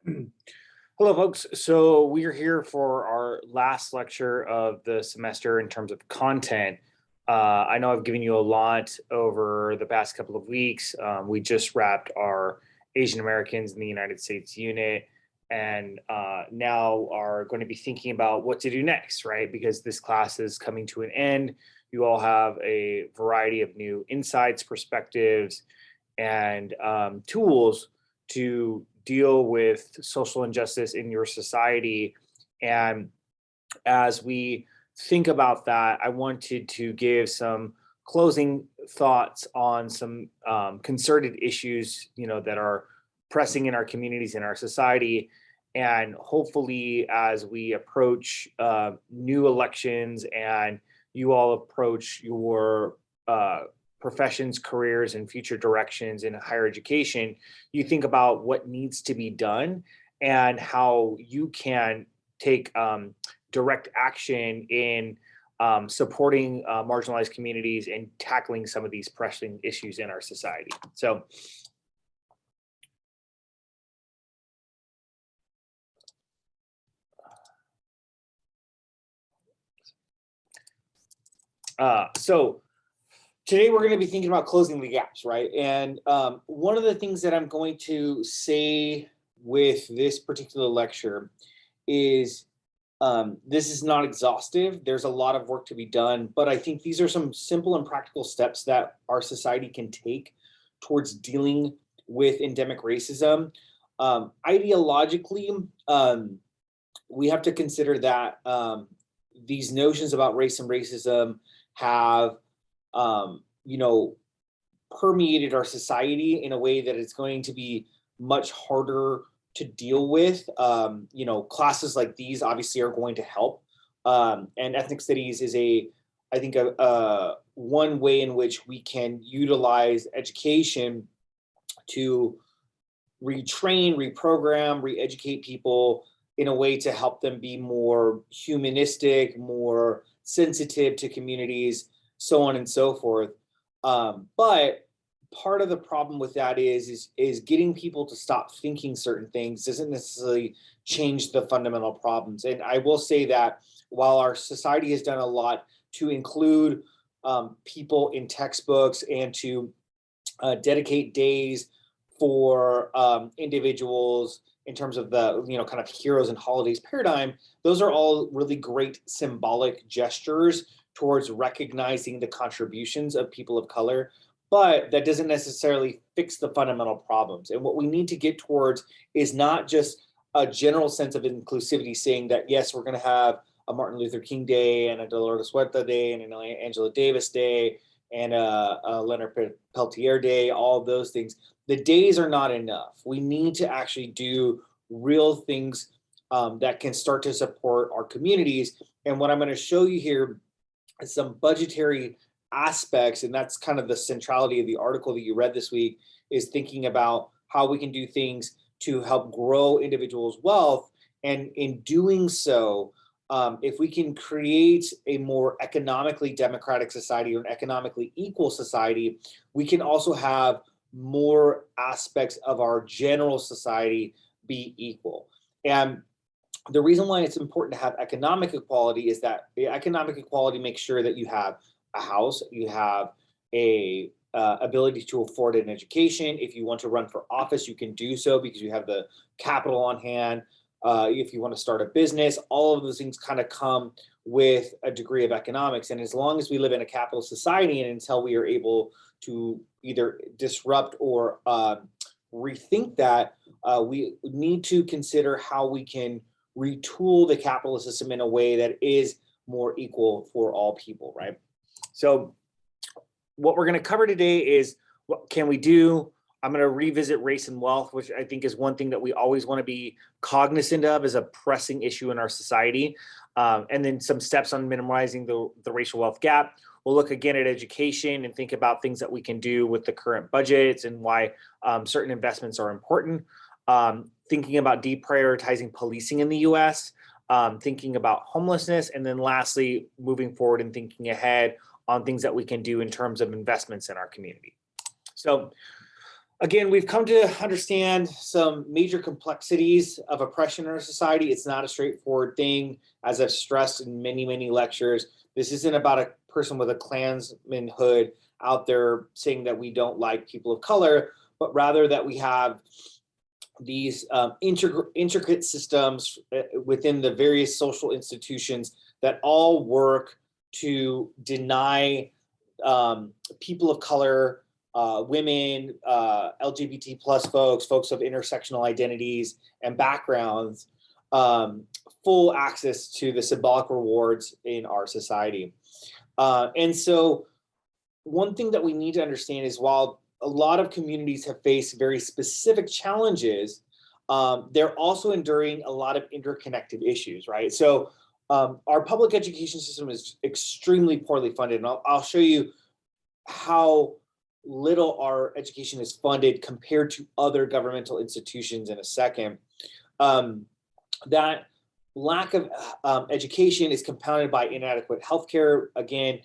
Hello, folks. So we are here for our last lecture of the semester in terms of content. I know I've given you a lot over the past couple of weeks. We just wrapped our Asian Americans in the United States unit, and now are going to be thinking about what to do next, right? Because this class is coming to an end. You all have a variety of new insights, perspectives, and tools to deal with social injustice in your society. And as we think about that, I wanted to give some closing thoughts on some concerted issues, that are pressing in our communities, in our society. And hopefully, as we approach new elections and you all approach your professions, careers, and future directions in higher education, you think about what needs to be done and how you can take direct action in supporting marginalized communities and tackling some of these pressing issues in our society. So, so today we're going to be thinking about closing the gaps, right? And one of the things that I'm going to say with this particular lecture is this is not exhaustive. There's a lot of work to be done, but I think these are some simple and practical steps that our society can take towards dealing with endemic racism. Ideologically, we have to consider that these notions about race and racism have permeated our society in a way that it's going to be much harder to deal with. Classes like these obviously are going to help. And ethnic studies is I think, one way in which we can utilize education to retrain, reprogram, re-educate people in a way to help them be more humanistic, more sensitive to communities, so on and so forth. But part of the problem with that is getting people to stop thinking certain things doesn't necessarily change the fundamental problems. And I will say that while our society has done a lot to include people in textbooks and to dedicate days for individuals in terms of the kind of heroes and holidays paradigm, those are all really great symbolic gestures towards recognizing the contributions of people of color, but that doesn't necessarily fix the fundamental problems. And what we need to get towards is not just a general sense of inclusivity, saying that yes, we're going to have a Martin Luther King Day and a Dolores Huerta Day and an Angela Davis Day and a Leonard Peltier Day, all of those things. The days are not enough. We need to actually do real things that can start to support our communities. And what I'm going to show you here is some budgetary aspects, and that's kind of the centrality of the article that you read this week, is thinking about how we can do things to help grow individuals' wealth. And in doing so, if we can create a more economically democratic society or an economically equal society, we can also have more aspects of our general society be equal. And the reason why it's important to have economic equality is that the economic equality makes sure that you have a house, you have a ability to afford an education. If you want to run for office, you can do so because you have the capital on hand. If you want to start a business, all of those things kind of come with a degree of economics. And as long as we live in a capitalist society and until we are able to either disrupt or rethink that, we need to consider how we can retool the capitalist system in a way that is more equal for all people, right? So what we're going to cover today is what can we do. I'm going to revisit race and wealth, which I think is one thing that we always want to be cognizant of as a pressing issue in our society. And then some steps on minimizing the racial wealth gap. We'll look again at education and think about things that we can do with the current budgets and why certain investments are important. Thinking about deprioritizing policing in the US, thinking about homelessness, and then lastly, moving forward and thinking ahead on things that we can do in terms of investments in our community. So Again, we've come to understand some major complexities of oppression in our society. It's not a straightforward thing. As I've stressed in many, many lectures, this isn't about a person with a Klansman hood out there saying that we don't like people of color, but rather that we have these intricate systems within the various social institutions that all work to deny people of color, women, LGBT plus folks of intersectional identities and backgrounds, full access to the symbolic rewards in our society. And so one thing that we need to understand is while a lot of communities have faced very specific challenges, they're also enduring a lot of interconnected issues, right? So our public education system is extremely poorly funded. And I'll show you how little our education is funded compared to other governmental institutions in a second. That lack of education is compounded by inadequate healthcare. Again,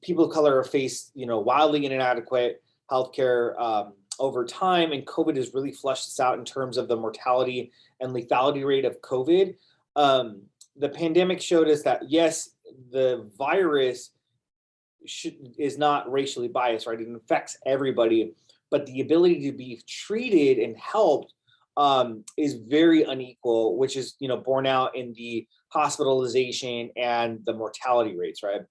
people of color are faced, wildly inadequate healthcare over time, and COVID has really flushed this out in terms of the mortality and lethality rate of COVID. The pandemic showed us that yes, the virus is not racially biased, right? It affects everybody, but the ability to be treated and helped is very unequal, which is borne out in the hospitalization and the mortality rates, right?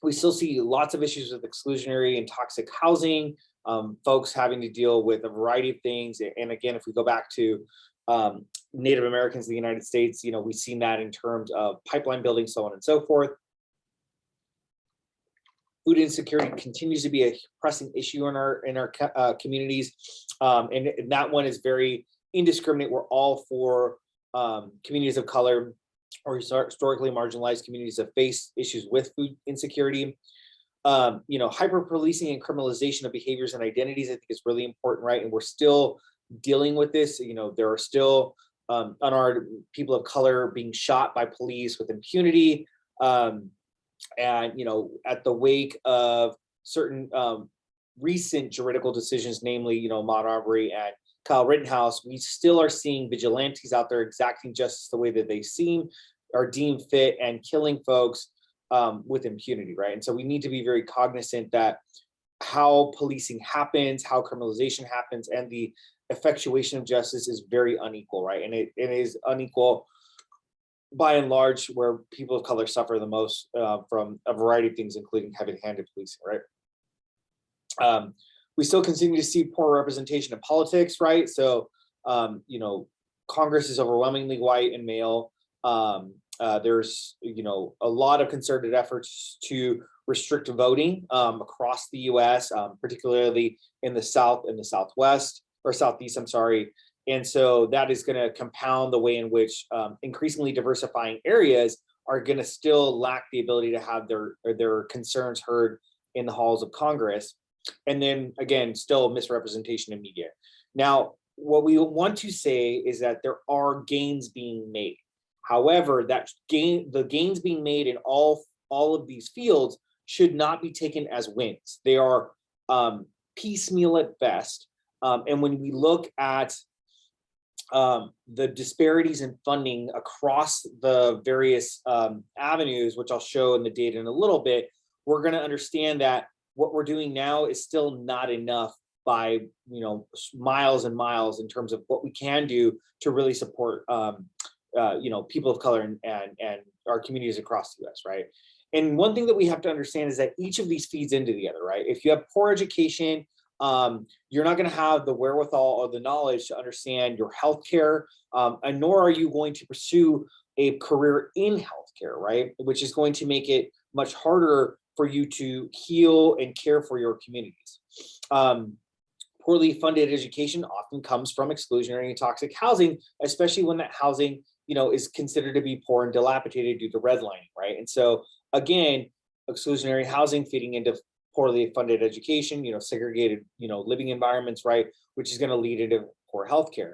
We still see lots of issues with exclusionary and toxic housing, folks having to deal with a variety of things. And again, if we go back to Native Americans in the United States, we've seen that in terms of pipeline building, so on and so forth. Food insecurity continues to be a pressing issue in our communities, and that one is very indiscriminate. We're all for communities of color or historically marginalized communities that face issues with food insecurity. Hyper policing and criminalization of behaviors and identities, I think, is really important, right? And we're still dealing with this. There are still unarmed people of color being shot by police with impunity. And at the wake of certain recent juridical decisions, namely Ahmaud Arbery and Kyle Rittenhouse, we still are seeing vigilantes out there exacting justice the way that they are deemed fit and killing folks with impunity, right? And so we need to be very cognizant that how policing happens, how criminalization happens, and the effectuation of justice is very unequal, right? And it is unequal by and large, where people of color suffer the most from a variety of things, including heavy-handed policing, right? We still continue to see poor representation in politics, right? So, Congress is overwhelmingly white and male. There's, a lot of concerted efforts to restrict voting across the U.S., particularly in the South and the Southwest, or Southeast, I'm sorry. And so that is going to compound the way in which increasingly diversifying areas are going to still lack the ability to have their concerns heard in the halls of Congress. And then again, still misrepresentation in media. Now, what we want to say is that there are gains being made. However, the gains being made in all of these fields should not be taken as wins. They are piecemeal at best. And when we look at the disparities in funding across the various avenues, which I'll show in the data in a little bit, we're going to understand that what we're doing now is still not enough by miles and miles in terms of what we can do to really support people of color and our communities across the U.S., right? And one thing that we have to understand is that each of these feeds into the other, right? If you have poor education, you're not going to have the wherewithal or the knowledge to understand your healthcare, and nor are you going to pursue a career in healthcare, right? Which is going to make it much harder for you to heal and care for your communities. Poorly funded education often comes from exclusionary and toxic housing, especially when that housing, is considered to be poor and dilapidated due to redlining, right? And so again, exclusionary housing feeding into poorly funded education, segregated, living environments, right? Which is going to lead into poor healthcare.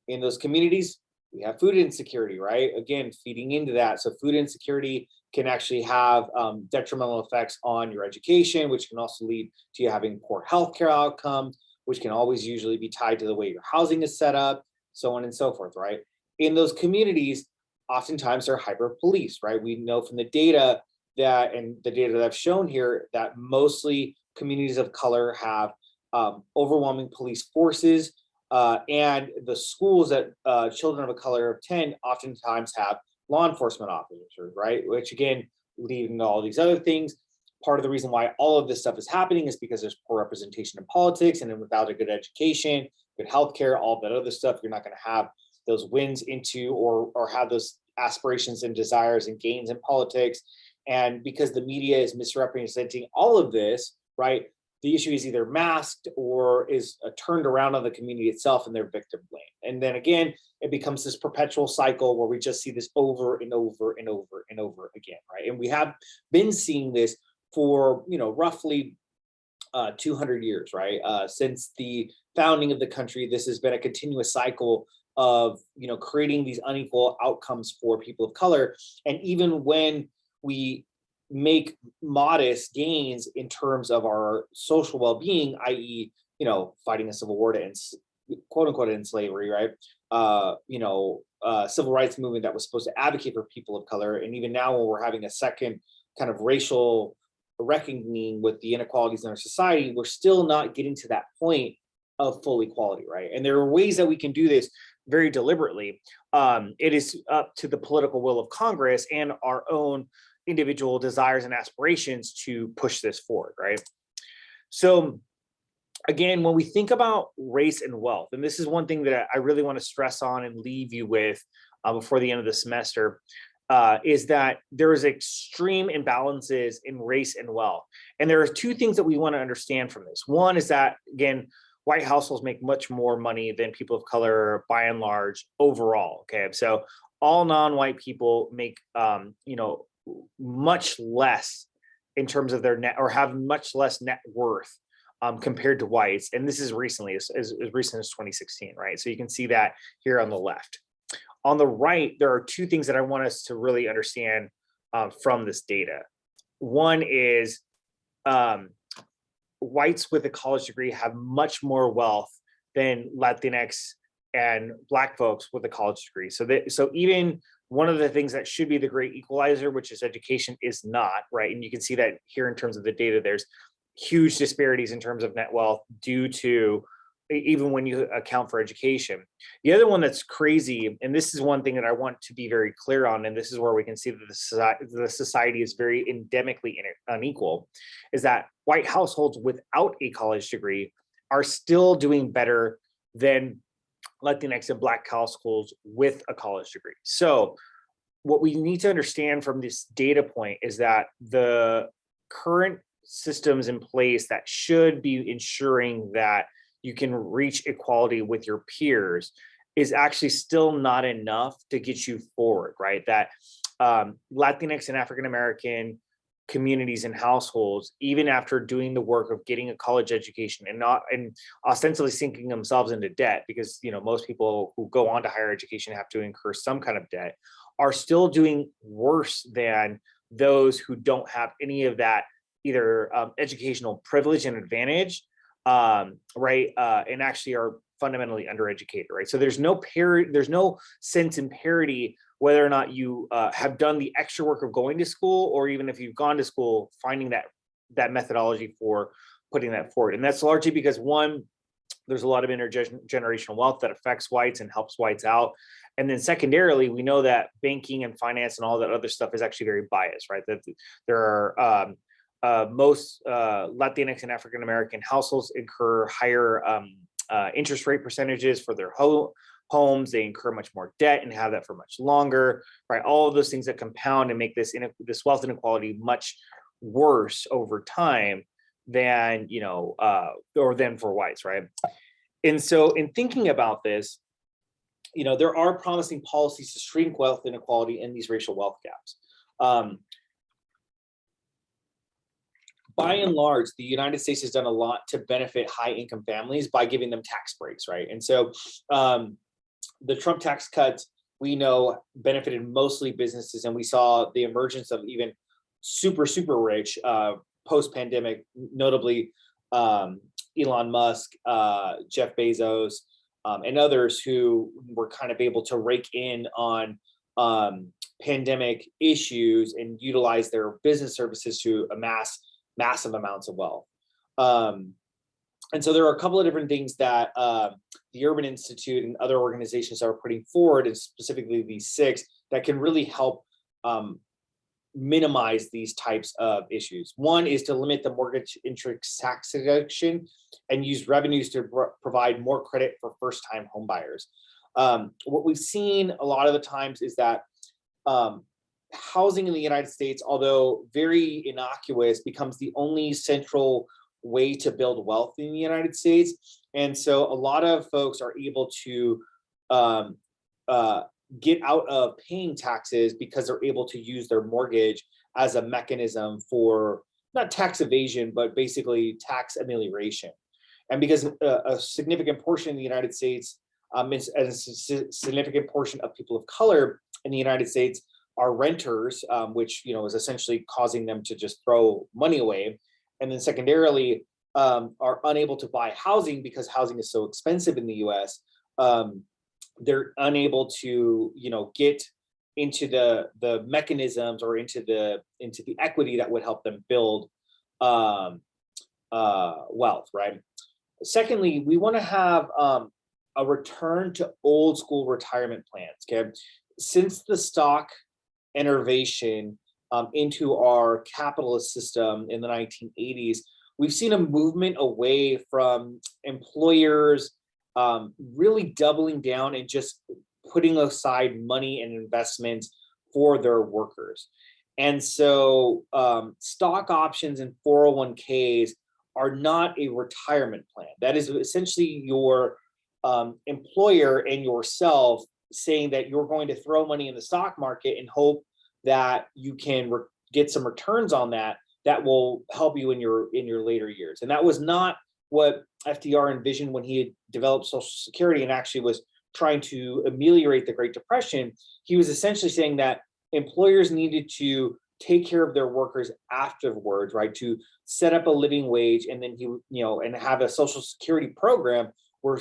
In those communities, We have food insecurity, right? Again, feeding into that. So food insecurity can actually have detrimental effects on your education, which can also lead to you having poor healthcare outcomes, which can always usually be tied to the way your housing is set up, so on and so forth, right? In those communities, oftentimes they're hyper policed, right? We know from the data that, and the data that I've shown here, that mostly communities of color have overwhelming police forces, and the schools that children of color attend oftentimes have law enforcement officers, right? Which again, leading to all these other things. Part of the reason why all of this stuff is happening is because there's poor representation in politics, and then without a good education, good healthcare, all that other stuff, you're not going to have those wins into or have those aspirations and desires and gains in politics. And because the media is misrepresenting all of this, right? The issue is either masked or is turned around on the community itself, and they're victim blamed. And then again, it becomes this perpetual cycle where we just see this over and over and over and over again, right? And we have been seeing this for, roughly 200 years, right? Since the founding of the country, this has been a continuous cycle of, creating these unequal outcomes for people of color. And even when we make modest gains in terms of our social well-being, i.e., fighting a civil war to end, quote unquote, end slavery, right? Civil rights movement that was supposed to advocate for people of color, and even now when we're having a second kind of racial reckoning with the inequalities in our society, we're still not getting to that point of full equality, right? And there are ways that we can do this very deliberately. It is up to the political will of Congress and our own individual desires and aspirations to push this forward, right? So again, when we think about race and wealth, and this is one thing that I really want to stress on and leave you with before the end of the semester, is that there is extreme imbalances in race and wealth. And there are two things that we want to understand from this. One is that, again, white households make much more money than people of color by and large overall, okay? So all non-white people make, much less in terms of their net, or have much less net worth compared to whites. And this is recently, as recent as 2016, right? So you can see that here on the left. On the right, there are two things that I want us to really understand from this data. One is whites with a college degree have much more wealth than Latinx and Black folks with a college degree. So even one of the things that should be the great equalizer, which is education, is not, right? And you can see that here in terms of the data, there's huge disparities in terms of net wealth due to, even when you account for education. The other one that's crazy, and this is one thing that I want to be very clear on, and this is where we can see that the society is very endemically unequal, is that white households without a college degree are still doing better than Latinx and Black households with a college degree. So what we need to understand from this data point is that the current systems in place that should be ensuring that you can reach equality with your peers is actually still not enough to get you forward, right? That Latinx and African-American communities and households, even after doing the work of getting a college education and ostensibly sinking themselves into debt, because most people who go on to higher education have to incur some kind of debt, are still doing worse than those who don't have any of that, either educational privilege and advantage, right, and actually are fundamentally undereducated, right? So there's no sense in parity whether or not you have done the extra work of going to school, or even if you've gone to school, finding that methodology for putting that forward. And that's largely because, one, there's a lot of intergenerational wealth that affects whites and helps whites out. And then secondarily, we know that banking and finance and all that other stuff is actually very biased, right? That there are most Latinx and African-American households incur higher interest rate percentages for their homes. They incur much more debt and have that for much longer, right? All of those things that compound and make this wealth inequality much worse over time than, or than for whites, right? And so in thinking about this, there are promising policies to shrink wealth inequality and these racial wealth gaps. By and large, the United States has done a lot to benefit high-income families by giving them tax breaks, right? And so the Trump tax cuts we know benefited mostly businesses, and we saw the emergence of even super rich post-pandemic, notably Elon Musk, Jeff Bezos, and others who were kind of able to rake in on pandemic issues and utilize their business services to amass massive amounts of wealth. And so there are a couple of different things that the Urban Institute and other organizations are putting forward, and specifically these six, that can really help minimize these types of issues. One is to limit the mortgage interest tax deduction and use revenues to provide more credit for first-time home buyers. What we've seen a lot of the times is that housing in the United States, although very innocuous, becomes the only central way to build wealth in the United States. And so a lot of folks are able to get out of paying taxes because they're able to use their mortgage as a mechanism for not tax evasion, but basically tax amelioration. And because a significant portion in the United States, a significant portion of people of color in the United States are renters, which is essentially causing them to just throw money away. And then secondarily, are unable to buy housing because housing is so expensive in the US. They're unable to, get into the mechanisms or into the equity that would help them build wealth, right? Secondly, we want to have a return to old school retirement plans. Okay, since the stock innovation into our capitalist system in the 1980s, we've seen a movement away from employers really doubling down and just putting aside money and investments for their workers. And so stock options and 401ks are not a retirement plan. That is essentially your employer and yourself saying that you're going to throw money in the stock market and hope that you can get some returns on that will help you in your later years. And that was not what FDR envisioned when he had developed Social Security and actually was trying to ameliorate the Great Depression. He was essentially saying that employers needed to take care of their workers afterwards, right? To set up a living wage, and then and have a Social Security program where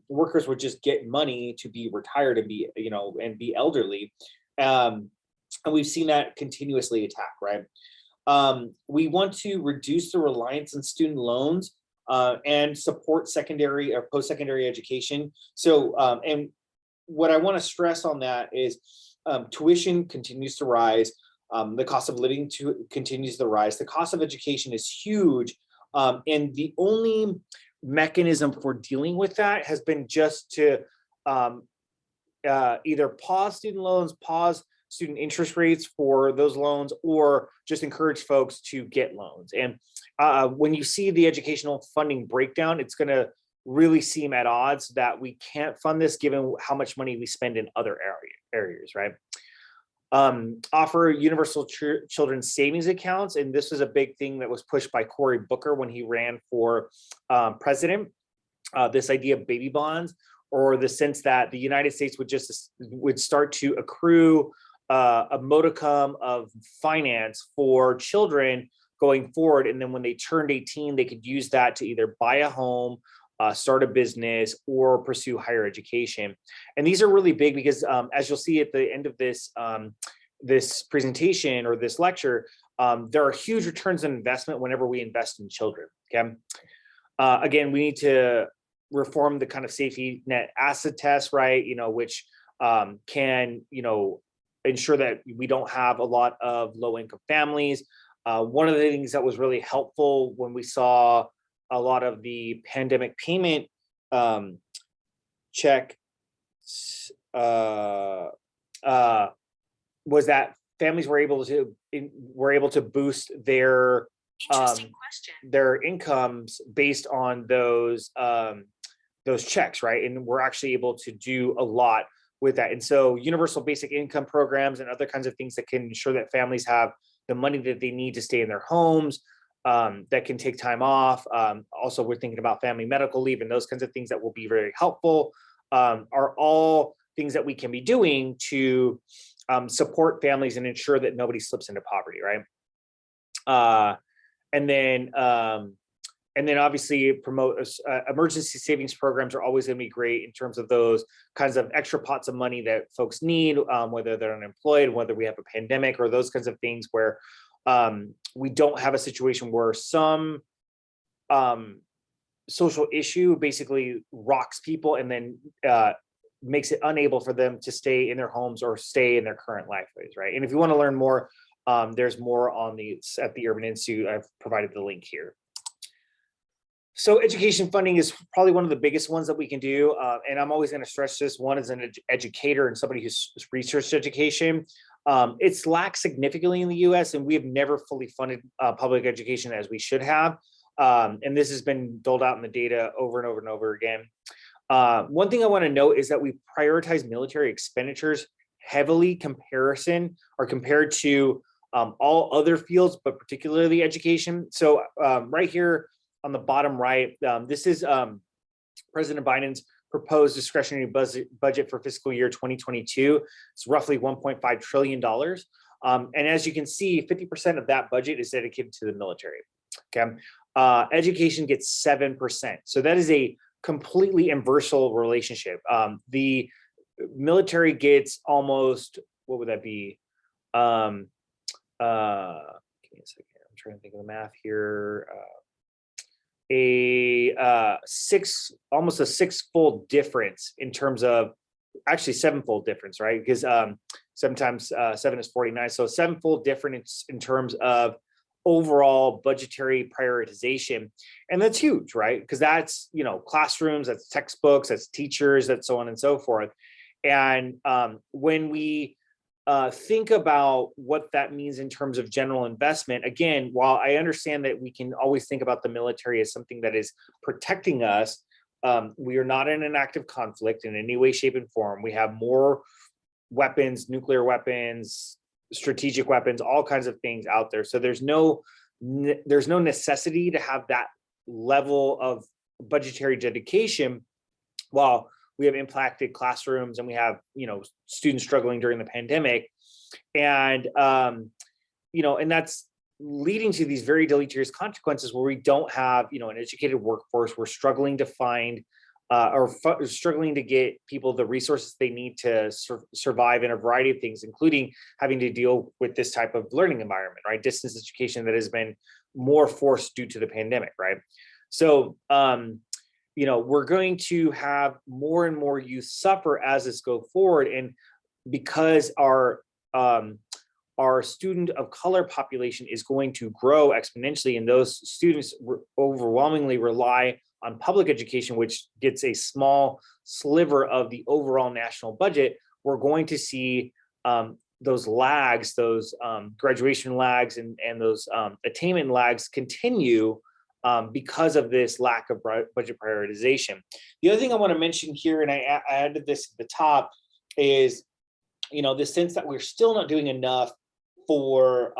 workers would just get money to be retired and be, and be elderly. And we've seen that continuously attack, right? We want to reduce the reliance on student loans and support secondary or post-secondary education. So, and what I want to stress on that is tuition continues to rise. The cost of living continues to rise. The cost of education is huge. And the only mechanism for dealing with that has been just to either pause student loans, pause student interest rates for those loans, or just encourage folks to get loans. And when you see the educational funding breakdown, it's going to really seem at odds that we can't fund this given how much money we spend in other areas, right? Offer universal children's savings accounts. And this was a big thing that was pushed by Cory Booker when he ran for president, this idea of baby bonds, or the sense that the United States would start to accrue a modicum of finance for children going forward. And then when they turned 18, they could use that to either buy a home, start a business, or pursue higher education. And these are really big because as you'll see at the end of this this presentation or this lecture, there are huge returns on investment whenever we invest in children. Okay. Again, we need to reform the kind of safety net asset test, right? Which can, ensure that we don't have a lot of low income families. One of the things that was really helpful when we saw a lot of the pandemic payment check was that families were able to boost their incomes based on those checks, right? And we're actually able to do a lot with that. And so universal basic income programs and other kinds of things that can ensure that families have the money that they need to stay in their homes, that can take time off. Also, we're thinking about family medical leave and those kinds of things that will be very helpful, are all things that we can be doing to support families and ensure that nobody slips into poverty, right? And then obviously promote emergency savings programs are always going to be great in terms of those kinds of extra pots of money that folks need, whether they're unemployed, whether we have a pandemic, or those kinds of things where we don't have a situation where some social issue basically rocks people and then makes it unable for them to stay in their homes or stay in their current lifelines, right? And if you want to learn more, there's more on at the Urban Institute. I've provided the link here. So education funding is probably one of the biggest ones that we can do. And I'm always going to stress this. One, as an educator and somebody who's researched education, it's lacked significantly in the US, and we have never fully funded public education as we should have. And this has been doled out in the data over and over and over again. One thing I want to note is that we prioritize military expenditures heavily compared to all other fields, but particularly education. So right here on the bottom right, this is President Biden's proposed discretionary budget for fiscal year 2022. It's roughly $1.5 trillion. And as you can see, 50% of that budget is dedicated to the military. Okay, education gets 7%. So that is a completely inversal relationship. The military gets almost, what would that be? Give me a second. I'm trying to think of the math here. Almost a six-fold difference in terms of, actually seven-fold difference, right? Because sometimes 7 is 49. So seven-fold difference in terms of overall budgetary prioritization. And that's huge, right? Because that's, classrooms, that's textbooks, that's teachers, that's so on and so forth. And when we think about what that means in terms of general investment, again, while I understand that we can always think about the military as something that is protecting us, we are not in an active conflict in any way, shape, and form. We have more weapons, nuclear weapons, strategic weapons, all kinds of things out there. So there's no necessity to have that level of budgetary dedication while we have impacted classrooms and we have, students struggling during the pandemic. And, and that's leading to these very deleterious consequences where we don't have, an educated workforce. We're struggling to find struggling to get people the resources they need to survive in a variety of things, including having to deal with this type of learning environment, right? Distance education that has been more forced due to the pandemic, right? So, we're going to have more and more youth suffer as this goes forward. And because our student of color population is going to grow exponentially, and those students overwhelmingly rely on public education, which gets a small sliver of the overall national budget, we're going to see those lags, those graduation lags and those attainment lags continue because of this lack of budget prioritization. The other thing I want to mention here, and I added this at the top, is the sense that we're still not doing enough for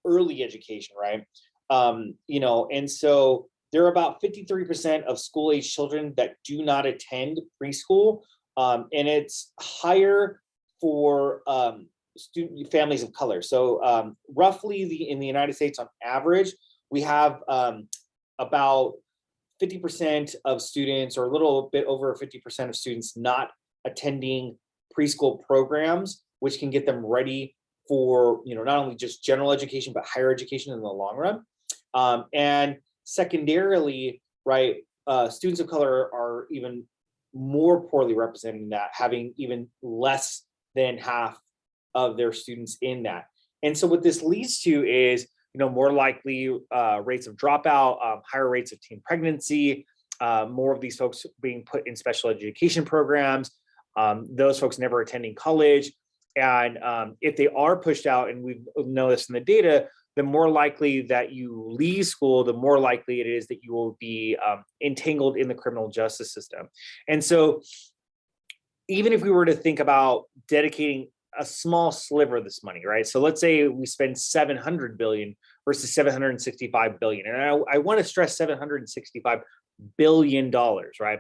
early education, right? And so there are about 53% of school-age children that do not attend preschool, and it's higher for student families of color. So roughly in the United States, on average, we have about 50% of students, or a little bit over 50% of students, not attending preschool programs, which can get them ready for not only just general education but higher education in the long run. And secondarily, right, students of color are even more poorly represented in that, having even less than half of their students in that. And so what this leads to is more likely rates of dropout, higher rates of teen pregnancy, more of these folks being put in special education programs, those folks never attending college. And if they are pushed out, and we've noticed in the data, the more likely that you leave school, the more likely it is that you will be entangled in the criminal justice system. And so even if we were to think about dedicating a small sliver of this money, right? So let's say we spend 700 billion versus 765 billion. And I want to stress $765 billion, right?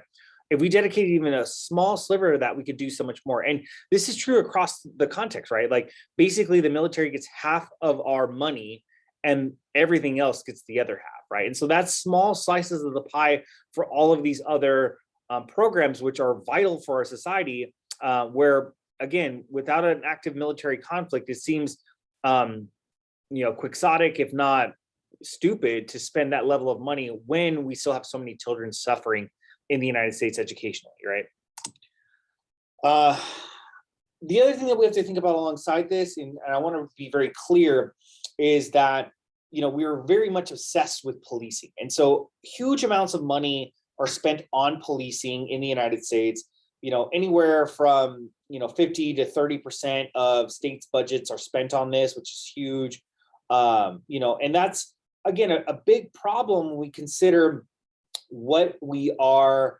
if we dedicated even a small sliver of that, we could do so much more. And this is true across the context, right? Like basically the military gets half of our money and everything else gets the other half, right? And so that's small slices of the pie for all of these other programs, which are vital for our society, where again, without an active military conflict, it seems quixotic, if not stupid, to spend that level of money when we still have so many children suffering in the United States educationally, right? The other thing that we have to think about alongside this, and I want to be very clear, is that we are very much obsessed with policing, and so huge amounts of money are spent on policing in the United States. Anywhere from 50 to 30% of states' budgets are spent on this, which is huge. And that's again a big problem when we consider what we are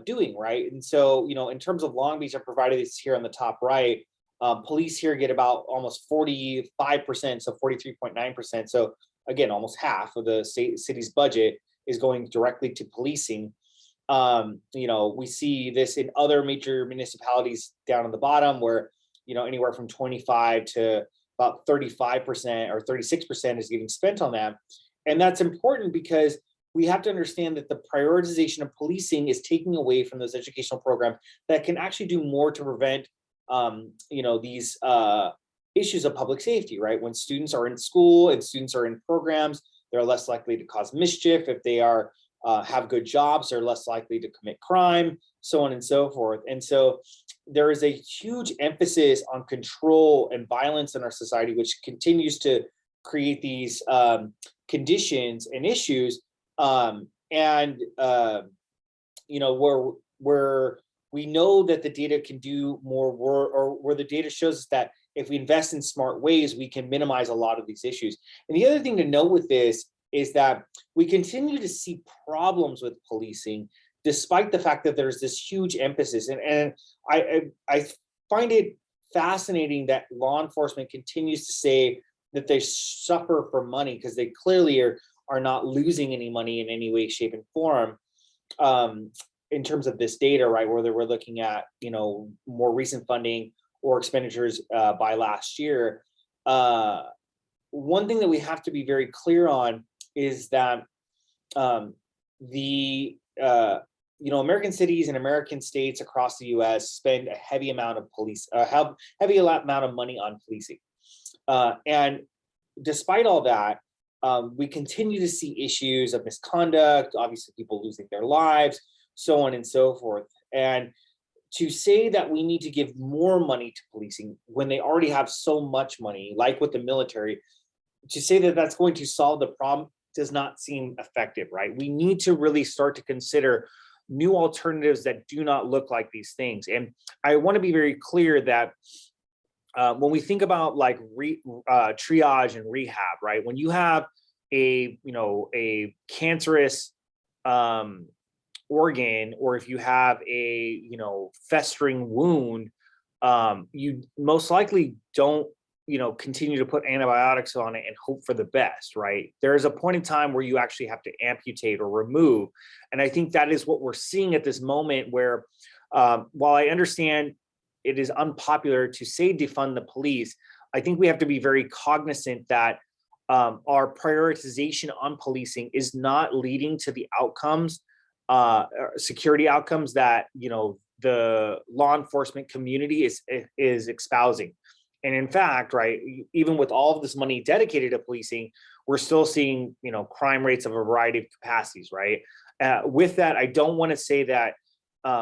doing, right? And so, in terms of Long Beach, I provided this here on the top right. Police here get about almost 45%, so 43.9%. So again, almost half of the city's budget is going directly to policing. We see this in other major municipalities down on the bottom, where anywhere from 25 to about 35% or 36% is getting spent on that. And that's important because we have to understand that the prioritization of policing is taking away from those educational programs that can actually do more to prevent these issues of public safety, right? When students are in school and students are in programs, they're less likely to cause mischief. If they are have good jobs, they're less likely to commit crime, so on and so forth. And so there is a huge emphasis on control and violence in our society, which continues to create these conditions and issues. Where we know that the data can do more work, or where the data shows us that if we invest in smart ways, we can minimize a lot of these issues. And the other thing to note with this is that we continue to see problems with policing, despite the fact that there's this huge emphasis. And I find it fascinating that law enforcement continues to say that they suffer for money, because they clearly are not losing any money in any way, shape, and form. In terms of this data, right, whether we're looking at more recent funding or expenditures by last year. One thing that we have to be very clear on is that American cities and American states across the U.S. spend a heavy amount of amount of money on policing, and despite all that, we continue to see issues of misconduct, obviously people losing their lives, so on and so forth. And to say that we need to give more money to policing when they already have so much money, like with the military, to say that that's going to solve the problem does not seem effective, right? We need to really start to consider new alternatives that do not look like these things. And I want to be very clear that when we think about like triage and rehab, right? When you have a cancerous organ, or if you have a festering wound, you most likely don't continue to put antibiotics on it and hope for the best, right? There is a point in time where you actually have to amputate or remove. And I think that is what we're seeing at this moment, where while I understand it is unpopular to say defund the police, I think we have to be very cognizant that our prioritization on policing is not leading to the outcomes, security outcomes that the law enforcement community is espousing. And in fact, right, even with all of this money dedicated to policing, we're still seeing crime rates of a variety of capacities, right? With that, I don't want to say that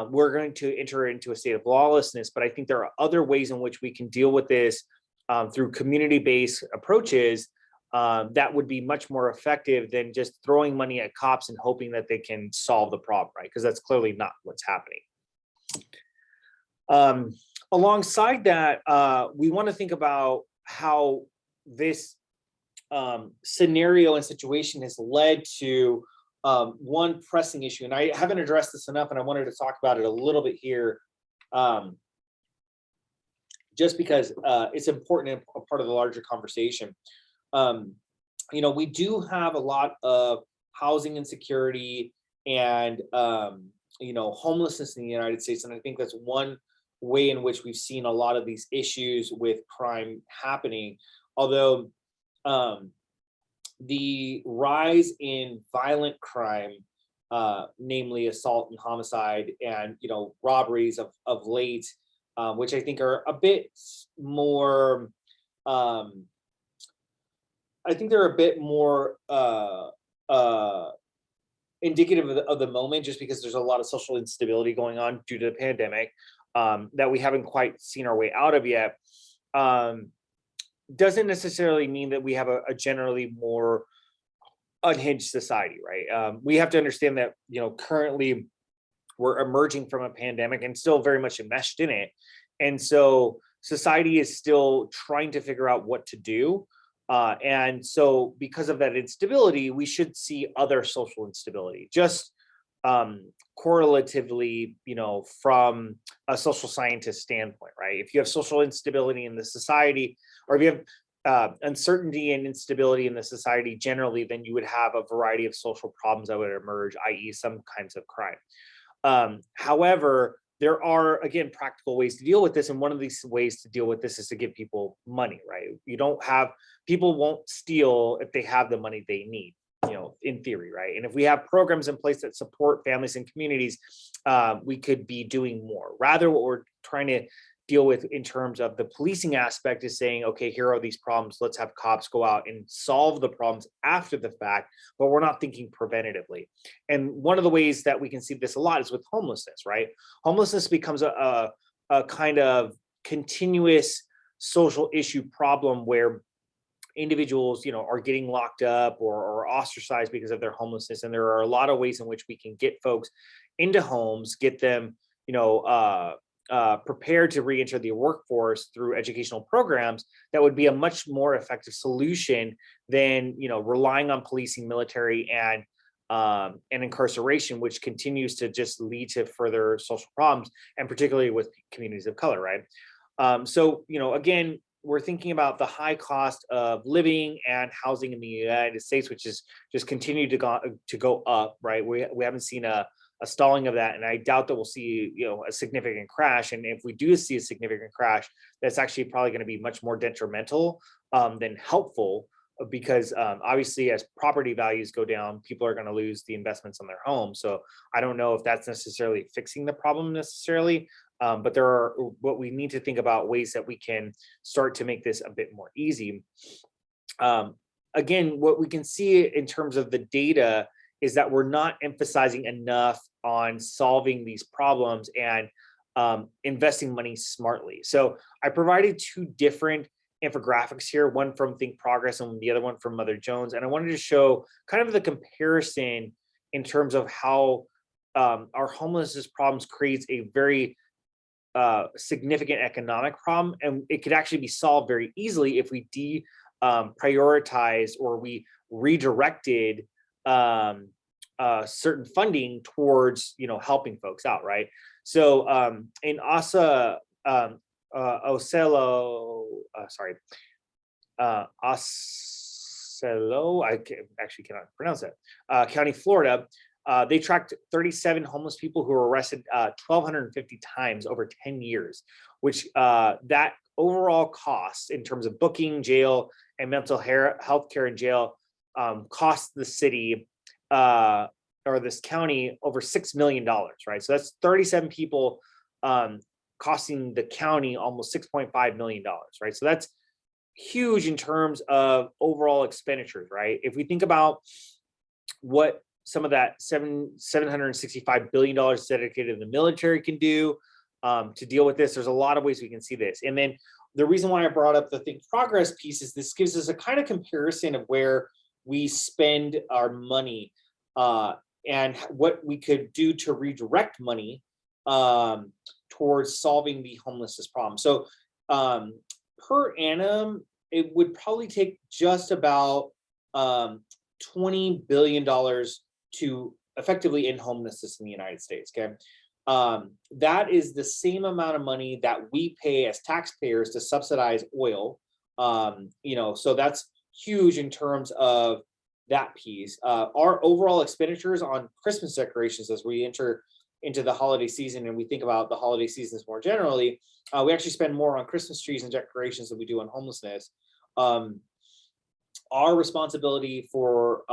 we're going to enter into a state of lawlessness, but I think there are other ways in which we can deal with this through community-based approaches that would be much more effective than just throwing money at cops and hoping that they can solve the problem, right? Because that's clearly not what's happening. Alongside that, we want to think about how this scenario and situation has led to one pressing issue. And I haven't addressed this enough, and I wanted to talk about it a little bit here, just because it's important and a part of the larger conversation. We do have a lot of housing insecurity and homelessness in the United States. And I think that's one way in which we've seen a lot of these issues with crime happening. Although um, the rise in violent crime, namely assault and homicide, and robberies of late, which I think are a bit more. Um, I think they're a bit more uh, indicative of the moment, just because there's a lot of social instability going on due to the pandemic, that we haven't quite seen our way out of yet. Um, doesn't necessarily mean that we have a generally more unhinged society, right? We have to understand that currently we're emerging from a pandemic and still very much enmeshed in it, and so society is still trying to figure out what to do. And so, because of that instability, we should see other social instability, just correlatively, from a social scientist standpoint, right? If you have social instability in the society, or if you have uncertainty and instability in the society generally, then you would have a variety of social problems that would emerge, i.e., some kinds of crime. However, there are, again, practical ways to deal with this. And one of these ways to deal with this is to give people money, right? People won't steal if they have the money they need, in theory, right? And if we have programs in place that support families and communities, we could be doing more. Rather, what we're trying to deal with in terms of the policing aspect is saying, okay, here are these problems. Let's have cops go out and solve the problems after the fact, but we're not thinking preventatively. And one of the ways that we can see this a lot is with homelessness, right? Homelessness becomes a kind of continuous social issue problem where individuals, are getting locked up or ostracized because of their homelessness. And there are a lot of ways in which we can get folks into homes, get them, prepared to re-enter the workforce through educational programs that would be a much more effective solution than relying on policing, military, and incarceration, which continues to just lead to further social problems, and particularly with communities of color, right? So again, we're thinking about the high cost of living and housing in the United States, which is just continued to go up, right? We haven't seen a stalling of that, and I doubt that we'll see a significant crash. And if we do see a significant crash, that's actually probably going to be much more detrimental than helpful, because obviously, as property values go down, people are going to lose the investments on their home. So I don't know if that's necessarily fixing the problem necessarily, but there are what we need to think about ways that we can start to make this a bit more easy. Again, what we can see in terms of the data is that we're not emphasizing enough on solving these problems and investing money smartly. So I provided two different infographics here, one from Think Progress and the other one from Mother Jones. And I wanted to show kind of the comparison in terms of how our homelessness problems creates a very significant economic problem. And it could actually be solved very easily if we prioritize or we redirected certain funding towards helping folks out, right? So in Osceola, cannot pronounce it, County, Florida, they tracked 37 homeless people who were arrested 1,250 times over 10 years, which that overall cost in terms of booking, jail, and mental health care in jail cost the city or this county over $6 million, right? So that's 37 people costing the county almost $6.5 million, right? So that's huge in terms of overall expenditures, right? If we think about what some of that $765 billion dedicated to the military can do to deal with this, there's a lot of ways we can see this. And then the reason why I brought up the Think Progress piece is this gives us a kind of comparison of where we spend our money and what we could do to redirect money towards solving the homelessness problem. So per annum, it would probably take just about $20 billion to effectively end homelessness in the United States, okay? That is the same amount of money that we pay as taxpayers to subsidize oil. So that's huge in terms of that piece. Our overall expenditures on Christmas decorations as we enter into the holiday season and we think about the holiday seasons more generally, we actually spend more on Christmas trees and decorations than we do on homelessness. Um, our responsibility for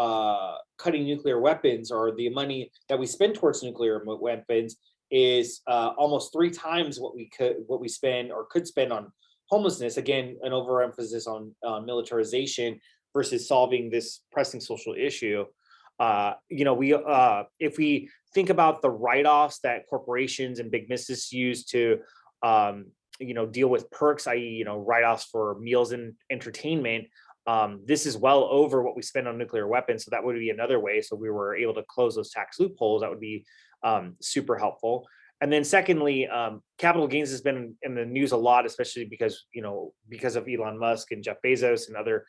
cutting nuclear weapons, or the money that we spend towards nuclear weapons, is almost 3 times what we spend or could spend on homelessness. Again, an overemphasis on militarization versus solving this pressing social issue. We if we think about the write-offs that corporations and big business use to deal with perks, i.e., write-offs for meals and entertainment. This is well over what we spend on nuclear weapons. So that would be another way. So we were able to close those tax loopholes. That would be super helpful. And then secondly, capital gains has been in the news a lot, especially because of Elon Musk and Jeff Bezos and other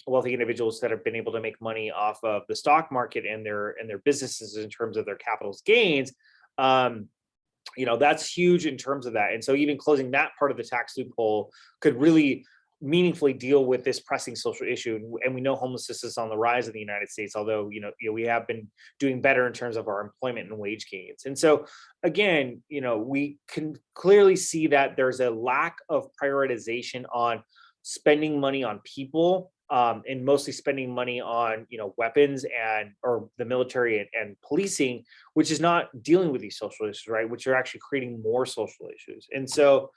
wealthy individuals that have been able to make money off of the stock market and their businesses in terms of their capital's gains. That's huge in terms of that. And so even closing that part of the tax loophole could really meaningfully deal with this pressing social issue. And we know homelessness is on the rise in the United States, although we have been doing better in terms of our employment and wage gains. And so again, we can clearly see that there's a lack of prioritization on spending money on people, and mostly spending money on weapons or the military and policing, which is not dealing with these social issues, right? Which are actually creating more social issues. And so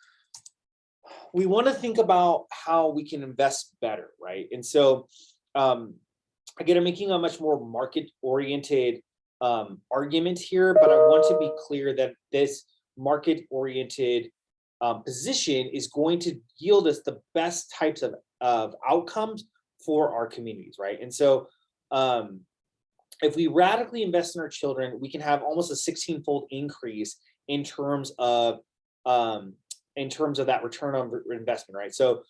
we want to think about how we can invest better, right? And so again, I'm making a much more market-oriented argument here, but I want to be clear that this market-oriented position is going to yield us the best types of outcomes for our communities, right? And so if we radically invest in our children, we can have almost a 16-fold increase in terms of that return on investment, right? So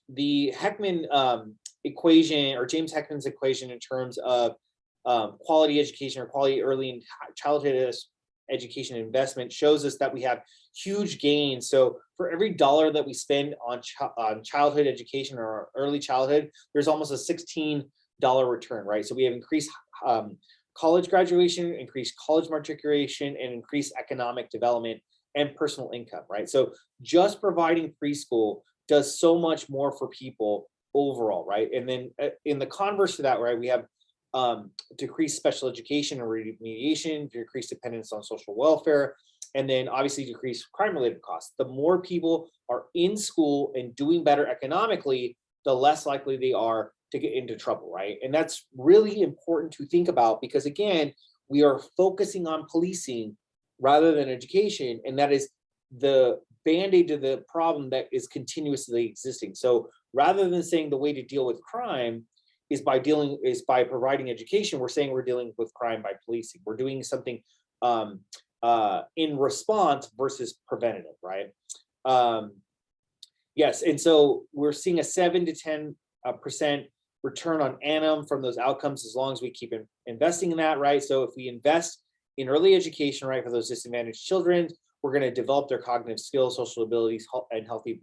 the Heckman equation, or James Heckman's equation, in terms of quality education or quality early and childhood education investment, shows us that we have huge gains. So for every dollar that we spend on childhood education or early childhood, there's almost a $16 return, right? So we have increased college graduation, increased college matriculation, and increased economic development and personal income, right? So just providing preschool does so much more for people overall, right? And then in the converse to that, right, we have decreased special education and remediation, decreased dependence on social welfare, and then obviously decreased crime-related costs. The more people are in school and doing better economically, the less likely they are to get into trouble, right? And that's really important to think about, because again, we are focusing on policing rather than education, and that is the band-aid to the problem that is continuously existing. So rather than saying the way to deal with crime is by providing education, we're saying we're dealing with crime by policing. We're doing something in response versus preventative, right? Yes, and so we're seeing a 7 to 10% return on annum from those outcomes, as long as we keep investing in that, right? So if we invest in early education, right, for those disadvantaged children, we're going to develop their cognitive skills, social abilities, and healthy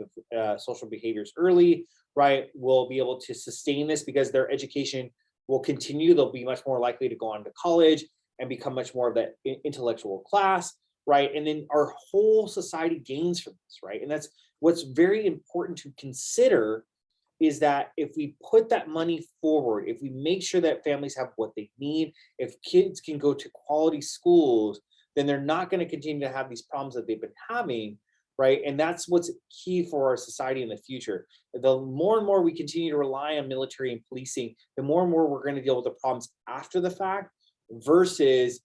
social behaviors early, right? We'll be able to sustain this because their education will continue. They'll be much more likely to go on to college and become much more of that intellectual class, right? And then our whole society gains from this, right? And that's what's very important to consider, is that if we put that money forward, if we make sure that families have what they need, if kids can go to quality schools, then they're not going to continue to have these problems that they've been having, right? And that's what's key for our society in the future. The more and more we continue to rely on military and policing, the more and more we're going to deal with the problems after the fact versus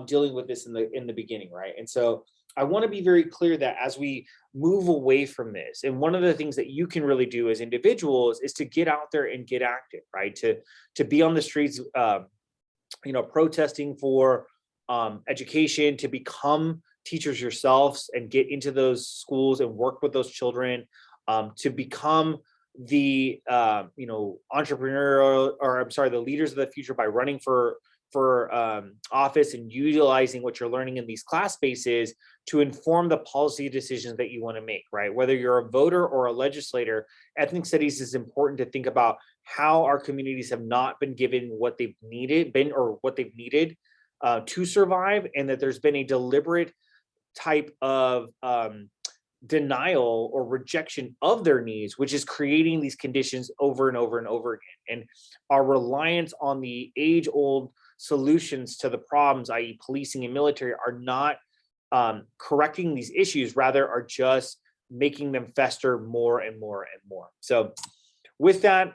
dealing with this in the beginning, right? And so I want to be very clear that as we move away from this, and one of the things that you can really do as individuals is to get out there and get active, right? To be on the streets, protesting for education, to become teachers yourselves and get into those schools and work with those children, to become the entrepreneurial, or I'm sorry, the leaders of the future by running for office and utilizing what you're learning in these class spaces to inform the policy decisions that you want to make, right? Whether you're a voter or a legislator, ethnic studies is important to think about how our communities have not been given what they've needed, to survive, and that there's been a deliberate type of denial or rejection of their needs, which is creating these conditions over and over and over again. And our reliance on the age old solutions to the problems, i.e., policing and military, are not correcting these issues, rather, are just making them fester more and more and more. So, with that,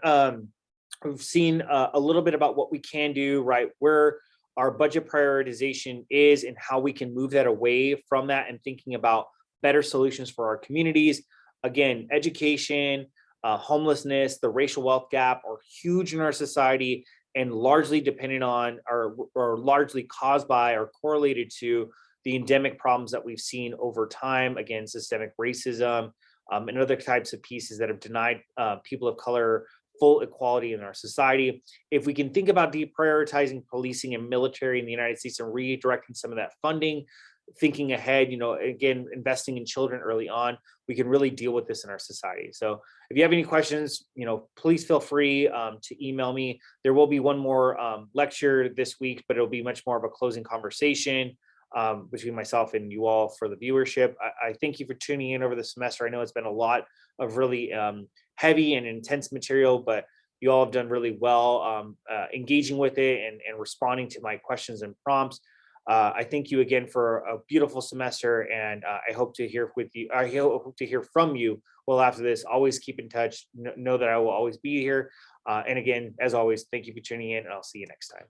we've seen a little bit about what we can do, right? Where our budget prioritization is and how we can move that away from that and thinking about better solutions for our communities. Again, education, homelessness, the racial wealth gap are huge in our society and largely dependent on or largely caused by or correlated to the endemic problems that we've seen over time. Again, systemic racism, and other types of pieces that have denied people of color full equality in our society. If we can think about deprioritizing policing and military in the United States and redirecting some of that funding, thinking ahead, again, investing in children early on, we can really deal with this in our society. So if you have any questions, please feel free to email me. There will be one more lecture this week, but it'll be much more of a closing conversation between myself and you all for the viewership. I thank you for tuning in over the semester. I know it's been a lot of really heavy and intense material, but you all have done really well engaging with it and responding to my questions and prompts. I thank you again for a beautiful semester, and I hope to hear with you. I hope to hear from you well after this. Always keep in touch. Know that I will always be here. And again, as always, thank you for tuning in, and I'll see you next time.